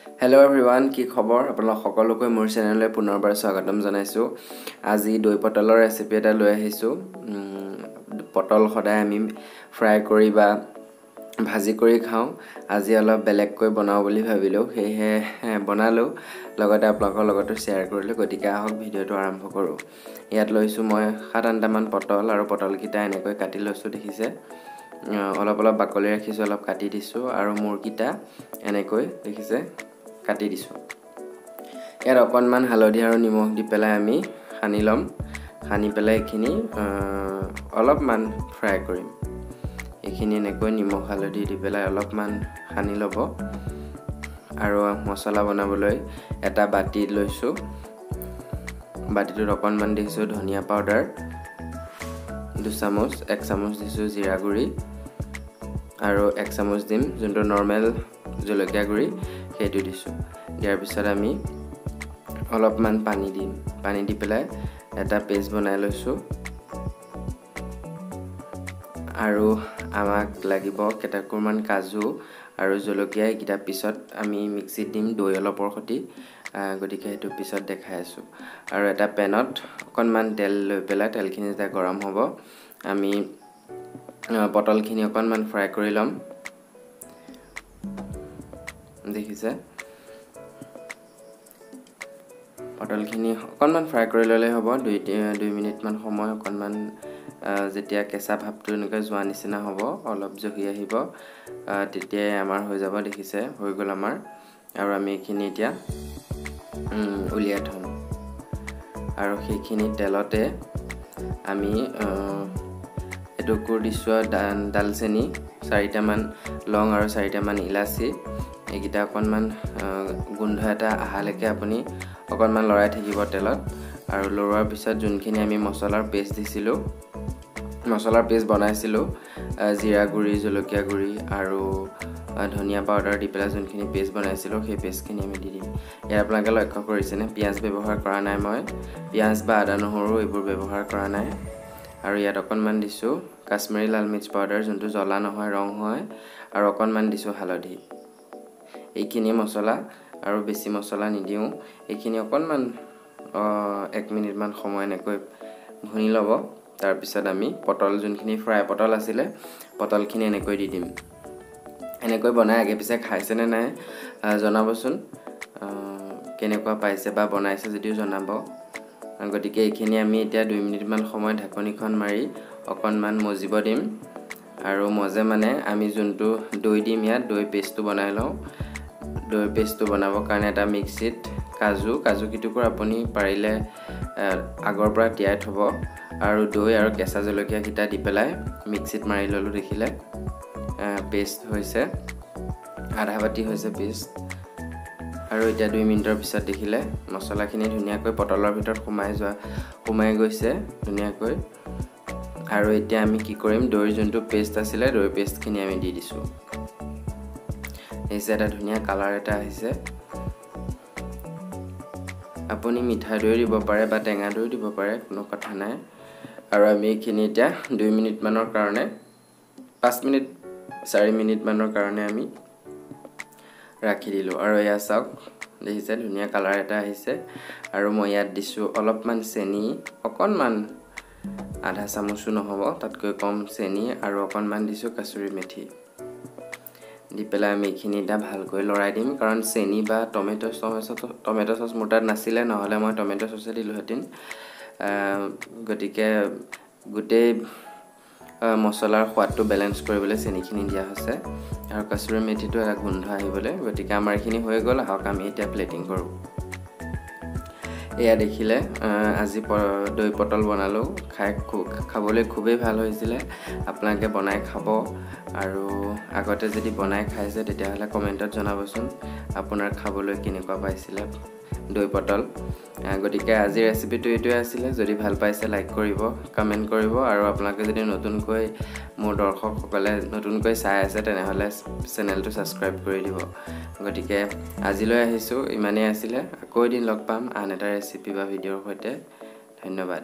Hello everyone, কি খবৰ আপোনালোক সকলোকে মোৰ চেনেললৈ পুনৰবাৰ স্বাগতম জনাইছো। আজি দৈ পটলৰ ৰেচিপি এটা লৈ আহিছো। পটল সদায় আমি ফ্ৰাই কৰি বা ভাজি কৰি খাওঁ। আজি অলপ বেলেগকৈ বনাও বুলি ভাবিলো, সেয়ে বনালো। লগতে আপোনালোকৰ লগতো শেয়াৰ কৰিলো। গতিকে আহক ভিডিওটো আৰম্ভ কৰো। ইয়াত লৈছো মই 7-8টা মান পটল আৰু পটলকিটা এনেকৈ কাটি লৈছো দেখিছে। অলপ বাকলি ৰাখিছো, অলপ কাটি দিছো আৰু মুৰকিটা এনেকৈ দেখিছে কাটি দিছো। ইয়াত অকণমান হালধি আৰু নিমখ দি পেলাই আমি সানি লম। সানি পেলাই এখিনি অলপমান ফ্ৰাই কৰিম। এখিনি এনেকৈ নিমখ হালধি দি পেলাই অলপমান সানি লব। আৰু মছলা বনাবলৈ এটা বাটি লৈছো। বাটিটোত অকণমান দিছো ধনিয়া পাউডাৰ 2 চামুচ, 1 চামুচ দিছো জিৰা গুৰি আৰু 1 চামুচ দিম যোনটো নৰমেল জলকীয়া গুৰি সেইটো দিছো। ইয়াৰ পিছত আমি অলপমান পানী দিম। পানী দি পেলাই এটা পেষ্ট বনাই লৈছো। আৰু আমাক লাগিব কেটাকুৰমান কাজু আৰু জলকীয়া, এইকিটা পিছত আমি মিক্সিত দিম দৈ অলপৰ সৈতে। গতিকে সেইটো পিছত দেখাই আছো। আৰু এটা পেনত অকণমান তেল লৈ পেলাই তেলখিনি যেতিয়া গৰম হ'ব আমি পটলখিনি অকণমান ফ্ৰাই কৰি লম। দেখিছে পটলখিনি অকণমান ফ্ৰাই কৰি ললে হ'ব। 2 মিনিট মান সময় অকণমান যেতিয়া কেঁচা ভাৱটো এনেকৈ যোৱা নিচিনা হ'ব, অলপ জহি আহিব, তেতিয়া আমাৰ হৈ যাব। দেখিছে হৈ গ'ল আমাৰ। আৰু আমি এখিনি এতিয়া উলিয়াই থম। আৰু সেইখিনি তেলতে আমি এটুকুৰ দিছো দালচেনি, 4টা মান লং আৰু 4টা মান ইলাচি। এইকিটা অকণমান গোন্ধ এটা আহালৈকে আপুনি অকণমান লৰাই থাকিব তেলত। আৰু লৰোৱাৰ পিছত যোনখিনি আমি মছলাৰ পেষ্ট দিছিলো, মছলাৰ পেষ্ট বনাইছিলো, জিৰা গুৰি, জলকীয়া গুৰি আৰু ধনিয়া পাউডাৰ দি পেলাই যোনখিনি পেষ্ট বনাইছিলো, সেই পেষ্টখিনি আমি দি দিম। ইয়াত আপোনালোকে লক্ষ্য কৰিছেনে পিয়াজ ব্যৱহাৰ কৰা নাই মই। পিয়াজ বা আদা নহৰু এইবোৰ ব্যৱহাৰ কৰা নাই। আৰু ইয়াত অকণমান দিছো কাশ্মীৰী লাল মিৰ্চ পাউডাৰ, যোনটো জ্বলা নহয় ৰং হয়, আৰু অকণমান দিছো হালধি। এইখিনি মছলা আৰু বেছি মছলা নিদিও। এইখিনি অকণমান 1 মিনিট মান সময় এনেকৈ ভুনি লব। তাৰ পিছত আমি পটল যোনখিনি ফ্ৰাই পটল আছিলে, পটলখিনি এনেকৈ দি দিম। এনেকৈ বনাই আগে পিছে খাইছে নে নাই জনাবচোন। কেনেকুৱা পাইছে বা বনাইছে যদিও জনাব। গতিকে এইখিনি আমি এতিয়া 2 মিনিট মান সময় ঢাকনিখন মাৰি অকণমান মজিব দিম। আৰু মজে মানে আমি যোনটো দৈ দিম, ইয়াত দৈ পেষ্টটো বনাই লওঁ। দৈ পেষ্টটো বনাবৰ কাৰণে এটা মিক্সিত কাজু কিটুকুৰ আপুনি পাৰিলে আগৰ পৰা তিয়াই থব। আৰু দৈ আৰু কেঁচা জলকীয়া কিটা দি পেলাই মিক্সিত মাৰি ললো। দেখিলে পেষ্ট হৈছে, আধা বাটি হৈছে পেষ্ট। আৰু এতিয়া 2 মিনিটৰ পিছত দেখিলে মছলাখিনি ধুনীয়াকৈ পটলৰ ভিতৰত সোমাই গৈছে ধুনীয়াকৈ। আৰু এতিয়া আমি কি কৰিম, দৈৰ যোনটো পেষ্ট আছিলে, দৈ পেষ্টখিনি আমি দি দিছো। এইছে এটা ধুনীয়া কালাৰ এটা আহিছে। আপুনি মিঠা দৈ দিব পাৰে বা টেঙা দৈ দিব পাৰে, কোনো কথা নাই। আৰু আমি এইখিনি এতিয়া 2 মিনিট মানৰ কাৰণে 4 মিনিট মানৰ কাৰণে আমি ৰাখি দিলো। আৰু এয়া চাওক দেখিছে ধুনীয়া কালাৰ এটা আহিছে। আৰু মই ইয়াত দিছো অলপমান চেনি, অকণমান আধা চামুচো নহব, তাতকৈ কম চেনি, আৰু অকণমান দিছো কাসুৰি মেথি। দি পেলাই আমি এইখিনি এটা ভালকৈ লৰাই দিম। কাৰণ চেনি বা টমেটো চচ মোৰ তাত নাছিলে, নহলে মই টমেটো চচে দিলোহেঁতেন। গতিকে গোটেই মছলাৰ সোৱাদটো বেলেঞ্চ কৰিবলৈ চেনিখিনি দিয়া হৈছে। আৰু কাসুৰি মেথিটো এটা গোন্ধ আহিবলৈ। গতিকে আমাৰ এইখিনি হৈ গ'ল। আহক আমি এতিয়া প্লেটিং কৰোঁ। এয়া দেখিলে আজি দৈ পটল বনালো। খাবলৈ খুবেই ভাল হৈছিলে। আপোনালোকে বনাই খাব। আৰু আগতে যদি বনাই খাইছে তেতিয়াহ'লে কমেণ্টত জনাবচোন আপোনাৰ খাবলৈ কেনেকুৱা পাইছিলে দৈ পটল। গতিকে আজিৰ ৰেচিপিটো এইটোৱে আছিলে। যদি ভাল পাইছে লাইক কৰিব, কমেণ্ট কৰিব। আৰু আপোনালোকে যদি নতুনকৈ মোৰ দৰ্শকসকলে নতুনকৈ চাই আছে তেনেহ'লে চেনেলটো ছাবস্ক্ৰাইব কৰি দিব। গতিকে আজিলৈ আহিছো, ইমানেই আছিলে। আকৌ এদিন লগ পাম আন এটা ৰেচিপি বা ভিডিঅ'ৰ সৈতে। ধন্যবাদ।